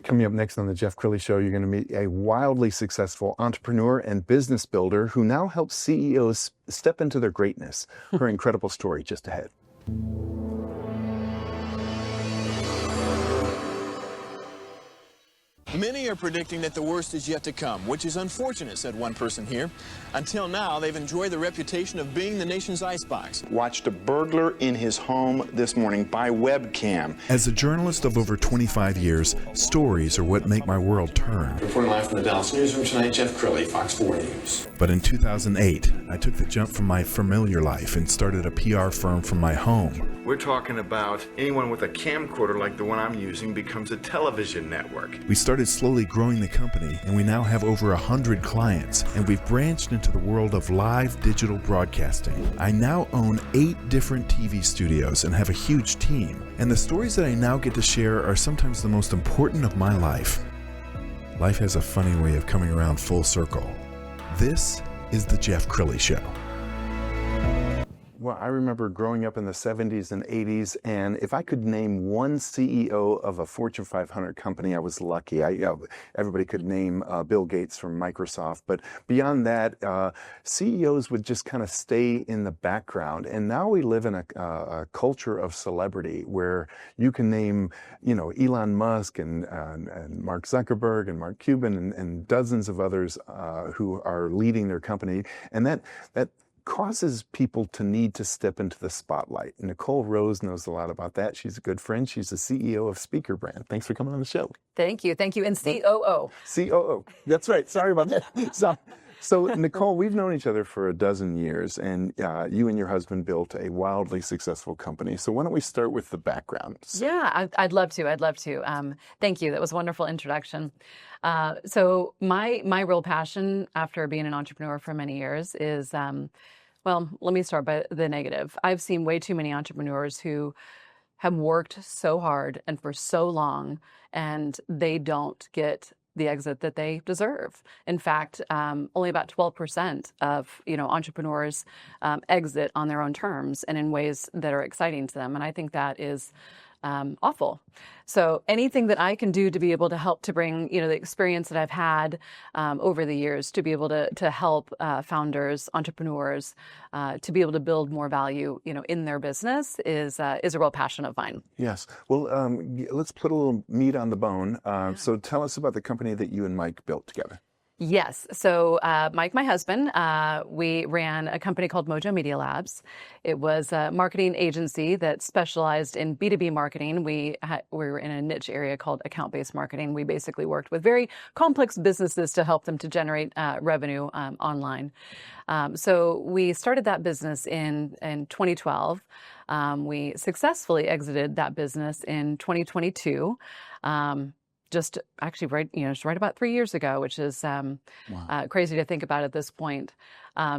Coming up next on the Jeff Crilley Show, you're going to meet a wildly successful entrepreneur and business builder who now helps CEOs step into their greatness. Her incredible story just ahead. Many are predicting that the worst is yet to come, which is unfortunate, said one person here. Until now, they've enjoyed the reputation of being the nation's icebox. Watched a burglar in his home this morning by webcam. As a journalist of over 25 years, stories are what make my world turn. Reporting live from the Dallas newsroom tonight, Jeff Crilley, Fox 4 News. But in 2008, I took the jump from my familiar life and started a PR firm from my home. We're talking about anyone with a camcorder like the one I'm using becomes a television network. We started slowly growing the company, and we now have over 100 clients, and we've branched into the world of live digital broadcasting. I now own 8 different TV studios and have a huge team, and the stories that I now get to share are sometimes the most important of my life. Life has a funny way of coming around full circle. This is the Jeff Crilley Show. Well, I remember growing up in the 70s and 80s, and if I could name one CEO of a Fortune 500 company, I was lucky. Everybody could name Bill Gates from Microsoft, but beyond that, CEOs would just kind of stay in the background. And now we live in a culture of celebrity where you can name, Elon Musk and Mark Zuckerberg and Mark Cuban and dozens of others who are leading their company, and that causes people to need to step into the spotlight. Nikole Rose knows a lot about that. She's a good friend. She's the CEO of SpeakrBrand. Thanks for coming on the show. Thank you. And COO. COO. That's right. Sorry about that. So Nikole, we've known each other for a dozen years, and you and your husband built a wildly successful company. So why don't we start with the background? Yeah, I'd love to. Thank you. That was a wonderful introduction. So my real passion after being an entrepreneur for many years is, well, let me start by the negative. I've seen way too many entrepreneurs who have worked so hard and for so long, and they don't get the exit that they deserve. In fact, only about 12% of entrepreneurs exit on their own terms and in ways that are exciting to them, and I think that is awful. So anything that I can do to be able to help to bring, the experience that I've had over the years to be able to help founders, entrepreneurs, to be able to build more value, in their business is a real passion of mine. Yes. Well, let's put a little meat on the bone. So tell us about the company that you and Mike built together. Yes. So Mike, my husband, we ran a company called Mojo Media Labs. It was a marketing agency that specialized in B2B marketing. We were in a niche area called account-based marketing. We basically worked with very complex businesses to help them to generate revenue online. So we started that business in 2012. We successfully exited that business in 2022. Just actually right about 3 years ago, which is crazy to think about at this point.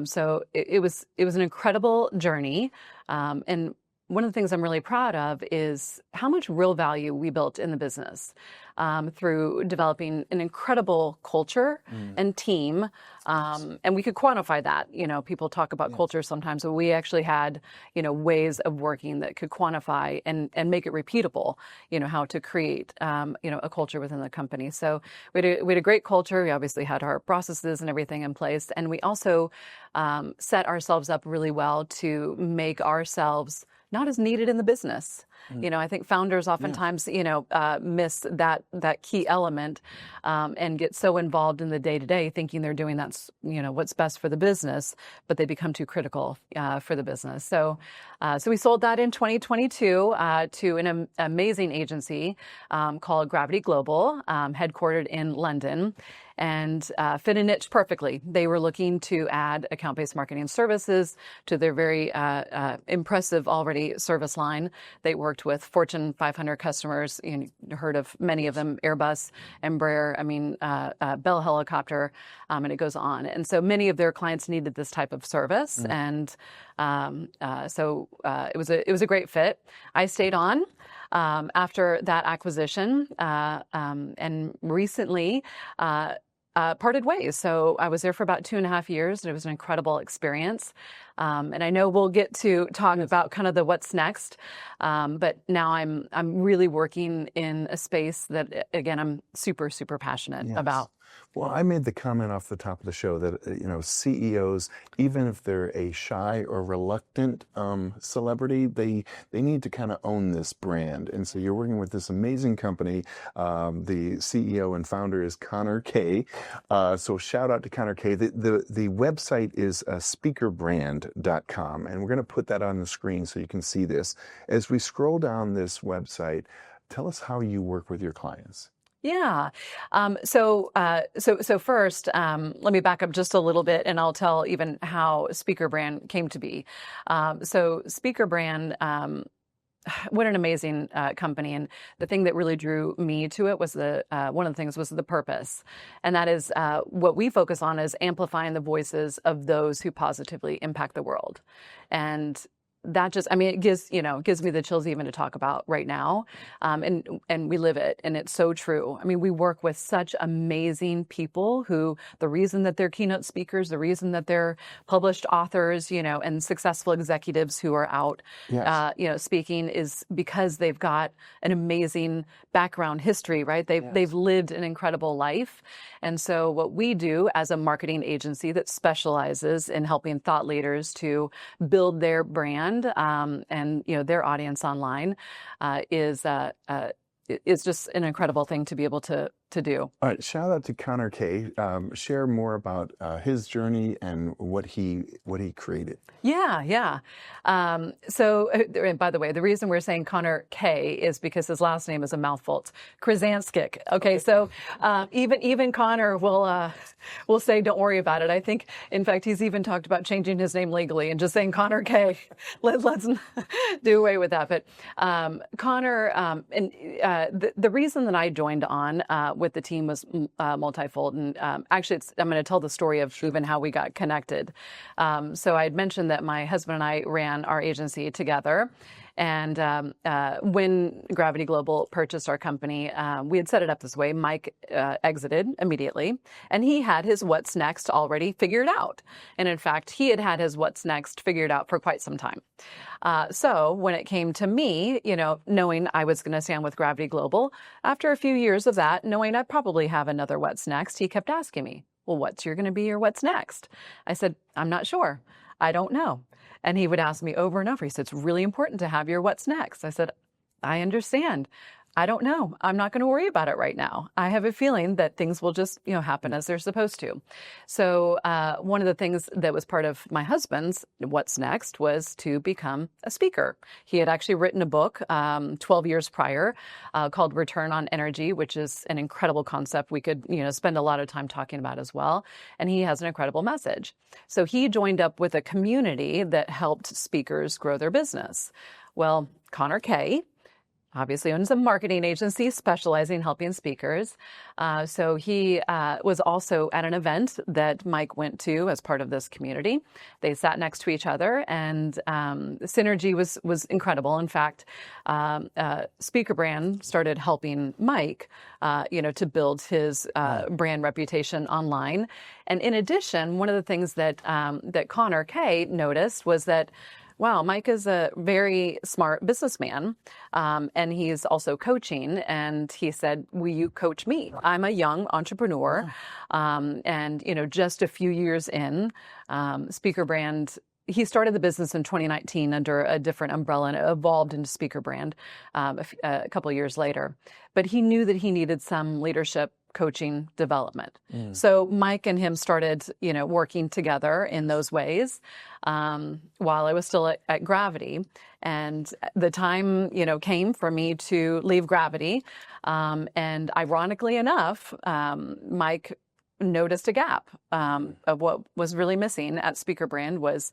So it was an incredible journey. And one of the things I'm really proud of is how much real value we built in the business through developing an incredible culture and team. And we could quantify that. People talk about culture sometimes, but we actually had, ways of working that could quantify and make it repeatable, how to create, a culture within the company. So we had a great culture. We obviously had our processes and everything in place. And we also set ourselves up really well to make ourselves not as needed in the business. I think founders oftentimes, miss that key element and get so involved in the day-to-day thinking they're doing that's, what's best for the business, but they become too critical for the business. So we sold that in 2022 to an amazing agency called Gravity Global, headquartered in London, and fit a niche perfectly. They were looking to add account-based marketing services to their very impressive already service line. They worked with Fortune 500 customers. You heard of many of them: Airbus, Embraer, Bell Helicopter, and it goes on. And so many of their clients needed this type of service, and so it was a great fit. I stayed on after that acquisition, and recently parted ways. So I was there for about 2.5 years, and it was an incredible experience. And I know we'll get to talk about kind of the what's next, but now I'm really working in a space that, again, I'm super, super passionate about. Well, I made the comment off the top of the show that, CEOs, even if they're a shy or reluctant celebrity, they need to kind of own this brand. And so you're working with this amazing company. The CEO and founder is Connor K. So shout out to Connor K. The website is SpeakrBrand.com, and we're going to put that on the screen so you can see this. As we scroll down this website, tell us how you work with your clients. Yeah. So first, let me back up just a little bit, and I'll tell even how SpeakrBrand came to be. So SpeakrBrand, what an amazing company, and the thing that really drew me to it was one of the things was the purpose, and that is what we focus on is amplifying the voices of those who positively impact the world, and that just, it gives me the chills even to talk about right now. And we live it, and it's so true. We work with such amazing people who, the reason that they're keynote speakers, the reason that they're published authors, and successful executives who are out, speaking is because they've got an amazing background history, right? They've lived an incredible life. And so what we do as a marketing agency that specializes in helping thought leaders to build their brand, and their audience online, is just an incredible thing to be able to do. All right, shout out to Connor K. Share more about his journey and what he created. Yeah. So, and by the way, the reason we're saying Connor K is because his last name is a mouthful. It's Krasanskik. Okay, so even Connor will say, don't worry about it. I think, in fact, he's even talked about changing his name legally and just saying Connor K. Let's do away with that. But Connor, and the reason that I joined on with the team was multifold. And actually, I'm going to tell the story of even how we got connected. So I had mentioned that my husband and I ran our agency together. And when Gravity Global purchased our company, we had set it up this way. Mike exited immediately, and he had his what's next already figured out. And in fact, he had his what's next figured out for quite some time. So when it came to me, knowing I was going to stand with Gravity Global, after a few years of that, knowing I'd probably have another what's next, he kept asking me, well, what's going to be your what's next? I said, I'm not sure. I don't know. And he would ask me over and over. He said, it's really important to have your what's next. I said, I understand. I don't know. I'm not going to worry about it right now. I have a feeling that things will just, happen as they're supposed to. So one of the things that was part of my husband's what's next was to become a speaker. He had actually written a book 12 years prior called Return on Energy, which is an incredible concept we could, spend a lot of time talking about as well. And he has an incredible message. So he joined up with a community that helped speakers grow their business. Well, Connor K. obviously owns a marketing agency specializing in helping speakers. So he was also at an event that Mike went to as part of this community. They sat next to each other, and the synergy was incredible. In fact, SpeakrBrand started helping Mike, to build his brand reputation online. And in addition, one of the things that Connor K noticed was that, wow, Mike is a very smart businessman, and he's also coaching. And he said, will you coach me? I'm a young entrepreneur, and, just a few years in, SpeakrBrand, he started the business in 2019 under a different umbrella, and it evolved into SpeakrBrand a couple of years later. But he knew that he needed some leadership coaching development. So Mike and him started, working together in those ways while I was still at Gravity. And the time, came for me to leave Gravity. And ironically enough, Mike noticed a gap of what was really missing at SpeakrBrand was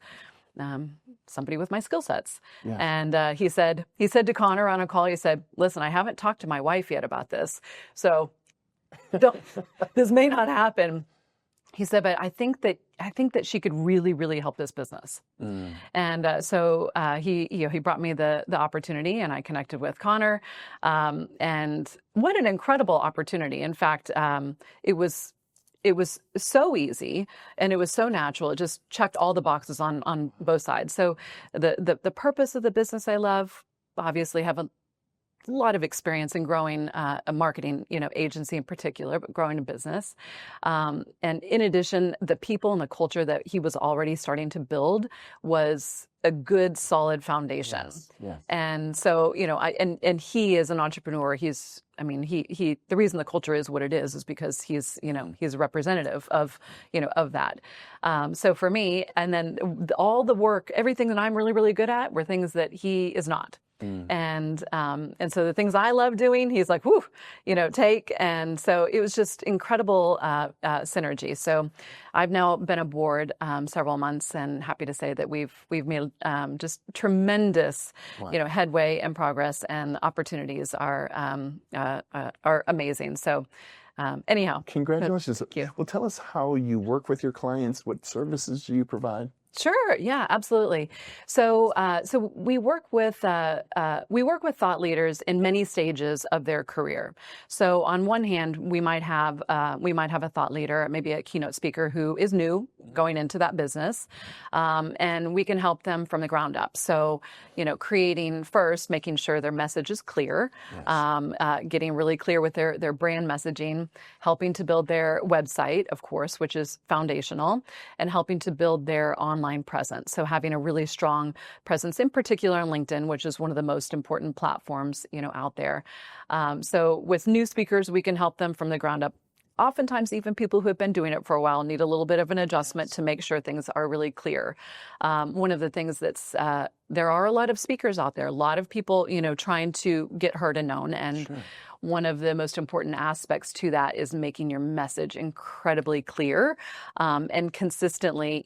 somebody with my skill sets. Yeah. And he said to Connor on a call, he said, listen, I haven't talked to my wife yet about this. So this may not happen. He said, but I think that she could really, really help this business. And so he brought me the opportunity, and I connected with Connor. And what an incredible opportunity. In fact, it was it was so easy and it was so natural. It just checked all the boxes on both sides. So the purpose of the business I love, obviously have a lot of experience in growing a marketing, agency in particular, but growing a business. And in addition, the people and the culture that he was already starting to build was a good, solid foundation. Yes. And so, and he is an entrepreneur. The reason the culture is what it is because he's a representative of that. So for me, and then all the work, everything that I'm really, really good at were things that he is not. And so the things I love doing, he's like, whoo, take. And so it was just incredible synergy. So I've now been aboard several months and happy to say that we've made just tremendous, headway and progress, and the opportunities are amazing. So anyhow. Congratulations. Thank you. Well, tell us how you work with your clients. What services do you provide? Sure. Yeah, absolutely. So we work with thought leaders in many stages of their career. So on one hand, we might have a thought leader, maybe a keynote speaker who is new going into that business, and we can help them from the ground up. So making sure their message is clear, getting really clear with their brand messaging, helping to build their website, of course, which is foundational, and helping to build their online presence. So having a really strong presence, in particular on LinkedIn, which is one of the most important platforms, out there. So with new speakers, we can help them from the ground up. Oftentimes, even people who have been doing it for a while need a little bit of an adjustment to make sure things are really clear. One of the things there are a lot of speakers out there, a lot of people, trying to get heard and known. And one of the most important aspects to that is making your message incredibly clear, and consistently,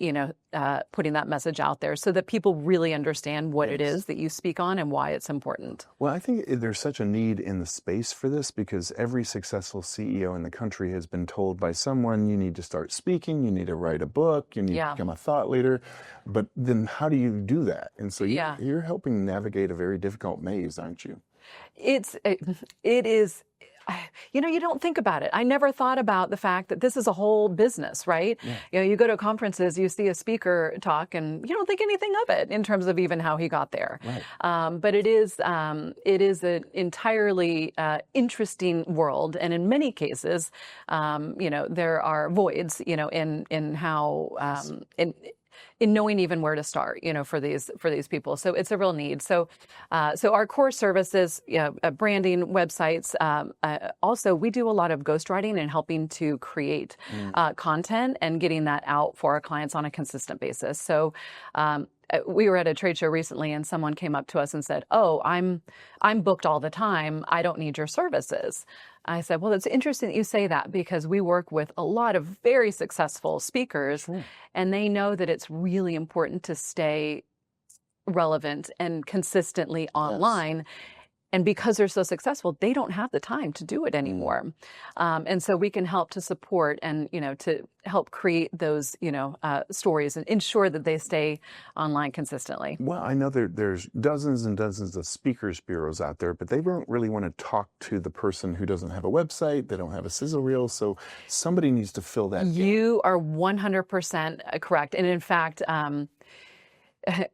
putting that message out there so that people really understand what it is that you speak on and why it's important. Well, I think there's such a need in the space for this because every successful CEO in the country has been told by someone, you need to start speaking, you need to write a book, you need to become a thought leader. But then how do you do that? And so you're helping navigate a very difficult maze, aren't you? It is, you don't think about it. I never thought about the fact that this is a whole business, right? Yeah. You go to conferences, you see a speaker talk, and you don't think anything of it in terms of even how he got there. Right. But it is an entirely interesting world, and in many cases, there are voids, in how in knowing even where to start, for these people. So it's a real need. So our core services, branding, websites. Also, we do a lot of ghostwriting and helping to create content and getting that out for our clients on a consistent basis. So we were at a trade show recently, and someone came up to us and said, "Oh, I'm booked all the time. I don't need your services." I said, well, it's interesting that you say that because we work with a lot of very successful speakers, and they know that it's really important to stay relevant and consistently online. And because they're so successful, they don't have the time to do it anymore. And so we can help to support and, to help create those, stories and ensure that they stay online consistently. Well, I know there's dozens and dozens of speakers bureaus out there, but they don't really want to talk to the person who doesn't have a website, they don't have a sizzle reel. So somebody needs to fill that gap. You are 100% correct. And in fact,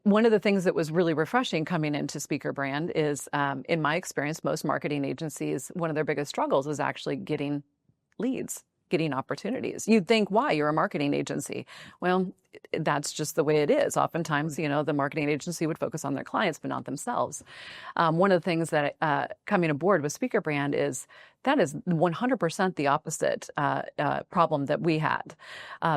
one of the things that was really refreshing coming into SpeakrBrand is, in my experience, most marketing agencies, one of their biggest struggles is actually getting leads, getting opportunities. You'd think, why? You're a marketing agency. Well, that's just the way it is. Oftentimes, the marketing agency would focus on their clients, but not themselves. One of the things that coming aboard with SpeakrBrand is that is 100% the opposite problem that we had,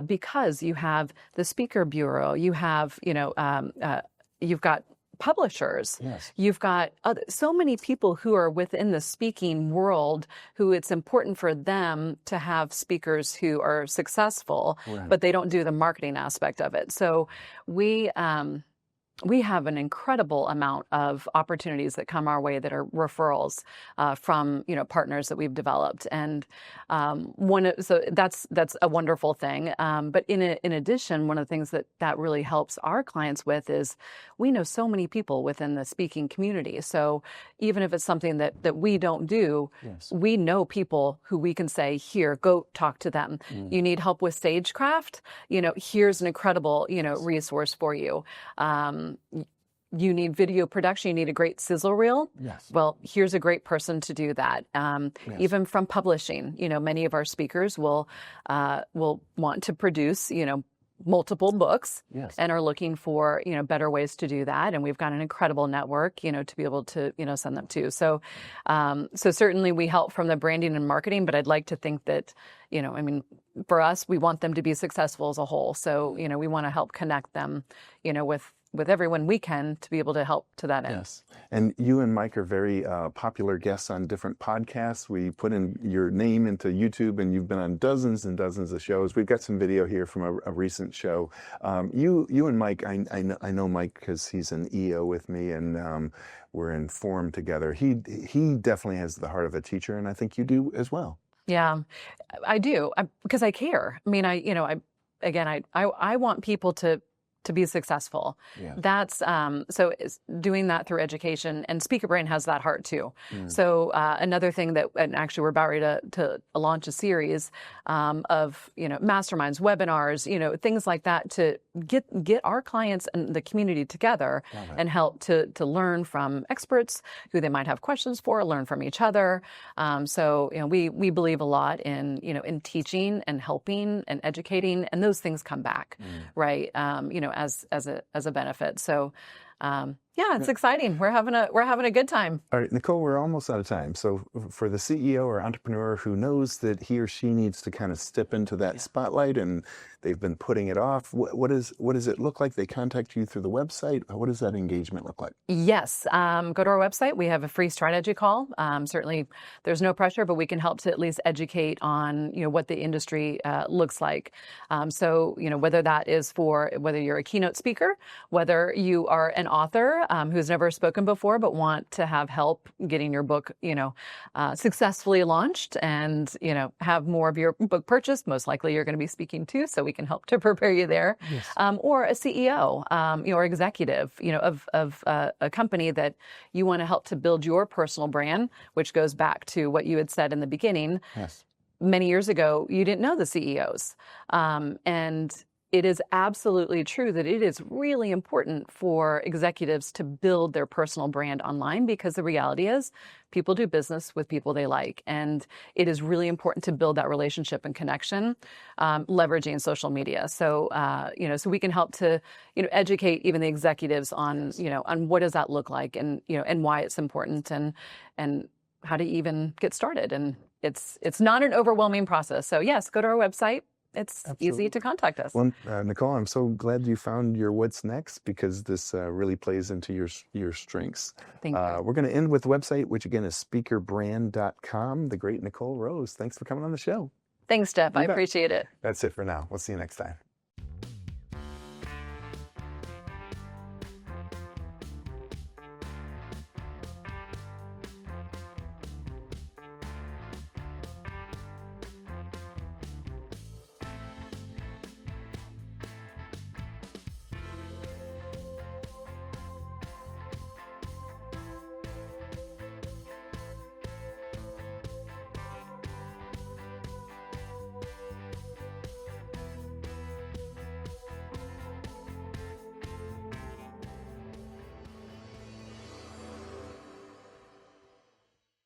because you have the speaker bureau, you have, you've got publishers. Yes. You've got so many people who are within the speaking world who it's important for them to have speakers who are successful, but they don't do the marketing aspect of it. So we we have an incredible amount of opportunities that come our way that are referrals from partners that we've developed, and so that's a wonderful thing. But in addition, one of the things that really helps our clients with is we know so many people within the speaking community. So even if it's something that we don't do, we know people who we can say, here, go talk to them. You need help with stagecraft? Here's an incredible resource for you. You need video production, you need a great sizzle reel. Yes. Well, here's a great person to do that. Even from publishing, many of our speakers will want to produce, multiple books, and are looking for, better ways to do that. And we've got an incredible network, to be able to, send them to. So, so certainly we help from the branding and marketing, but I'd like to think that, for us, we want them to be successful as a whole. So, we want to help connect them, with everyone we can to be able to help to that end. Yes. And you and Mike are very popular guests on different podcasts. We put in your name into YouTube, and you've been on dozens and dozens of shows. We've got some video here from a recent show. You and Mike, I know Mike because he's an EO with me, and we're in Forum together. He definitely has the heart of a teacher, and I think you do as well. Yeah, I do, because I care. I mean, I want people to be successful. That's so doing that through education, and SpeakrBrand has that heart too. So another thing and actually we're about ready to launch a series of masterminds, webinars, things like that to get our clients and the community together and help to learn from experts who they might have questions for, learn from each other. So we believe a lot in in teaching and helping and educating, and those things come back, right? As a benefit. So it's exciting. We're having a good time. All right, Nikole, we're almost out of time. So for the CEO or entrepreneur who knows that he or she needs to kind of step into that spotlight and they've been putting it off, what does it look like? They contact you through the website. What does that engagement look like? Yes. Go to our website. We have a free strategy call. Certainly there's no pressure, but we can help to at least educate on, what the industry looks like. So, whether that is whether you're a keynote speaker, whether you are an author who's never spoken before, but want to have help getting your book, successfully launched and, have more of your book purchased. Most likely you're going to be speaking too, so we can help to prepare you there. Or a CEO, or executive, of a company that you want to help to build your personal brand, which goes back to what you had said in the beginning. Many years ago, you didn't know the CEOs. And it is absolutely true that it is really important for executives to build their personal brand online, because the reality is people do business with people they like. And it is really important to build that relationship and connection, leveraging social media. So, so we can help to, educate even the executives on, on what does that look like, and, and why it's important, and how to even get started. And it's not an overwhelming process. So yes, go to our website. It's easy to contact us. Well, Nikole, I'm so glad you found your what's next, because this really plays into your strengths. Thank you. We're going to end with the website, which again is SpeakrBrand.com. The great Nikole Rose. Thanks for coming on the show. Thanks, Jeff. I appreciate it. That's it for now. We'll see you next time.